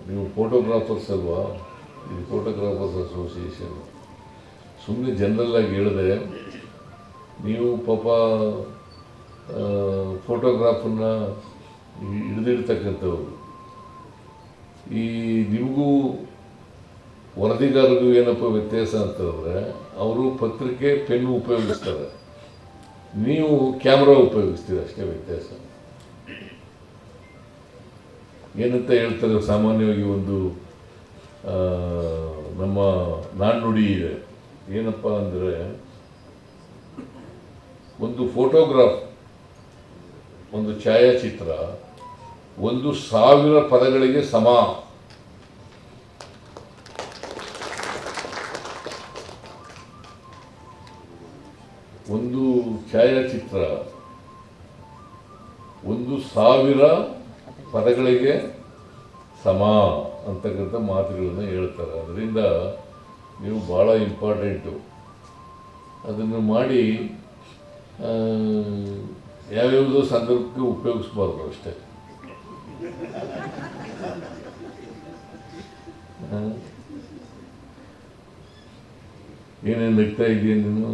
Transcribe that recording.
ನೀವು ಫೋಟೋಗ್ರಾಫರ್ಸ್ ಅಲ್ವಾ, ಇದು ಫೋಟೋಗ್ರಾಫರ್ಸ್ ಅಸೋಸಿಯೇಷನ್. ಸುಮ್ಮನೆ ಜನರಲ್ಲಾಗಿ ಹೇಳಿದೆ, ನೀವು ಪಾಪ ಫೋಟೋಗ್ರಾಫನ್ನ ಹಿಡಿದಿರ್ತಕ್ಕಂಥವ್ರು. ಈ ನಿಮಗೂ ವರದಿಗಾರರಿಗೂ ಏನಪ್ಪ ವ್ಯತ್ಯಾಸ ಅಂತಂದರೆ, ಅವರು ಪತ್ರಿಕೆ ಪೆನ್ನು ಉಪಯೋಗಿಸ್ತಾರೆ, ನೀವು ಕ್ಯಾಮ್ರಾ ಉಪಯೋಗಿಸ್ತೀರ, ಅಷ್ಟೇ ವ್ಯತ್ಯಾಸ. ಏನಂತ ಹೇಳ್ತಾರೆ ಸಾಮಾನ್ಯವಾಗಿ, ಒಂದು ನಮ್ಮ ನಾಣ್ಣುಡಿ ಇದೆ, ಏನಪ್ಪ ಅಂದರೆ, ಒಂದು ಫೋಟೋಗ್ರಾಫ್, ಒಂದು ಛಾಯಾಚಿತ್ರ 1,000 ಪದಗಳಿಗೆ ಸಮ. ಒಂದು ಛಾಯಾಚಿತ್ರ 1,000 ಪದಗಳಿಗೆ ಸಮ ಅಂತಕ್ಕಂಥ ಮಾತುಗಳನ್ನು ಹೇಳ್ತಾರೆ. ಅದರಿಂದ ನೀವು ಭಾಳ ಇಂಪಾರ್ಟೆಂಟು. ಅದನ್ನು ಮಾಡಿ ಯಾವ್ಯಾವುದೋ ಸಂದರ್ಭಕ್ಕೆ ಉಪಯೋಗಿಸ್ಬಾರ್ದು ಅಷ್ಟೇ. ಏನೇನು ನಗ್ತಾ ಇದೆಯಾ ನೀನು?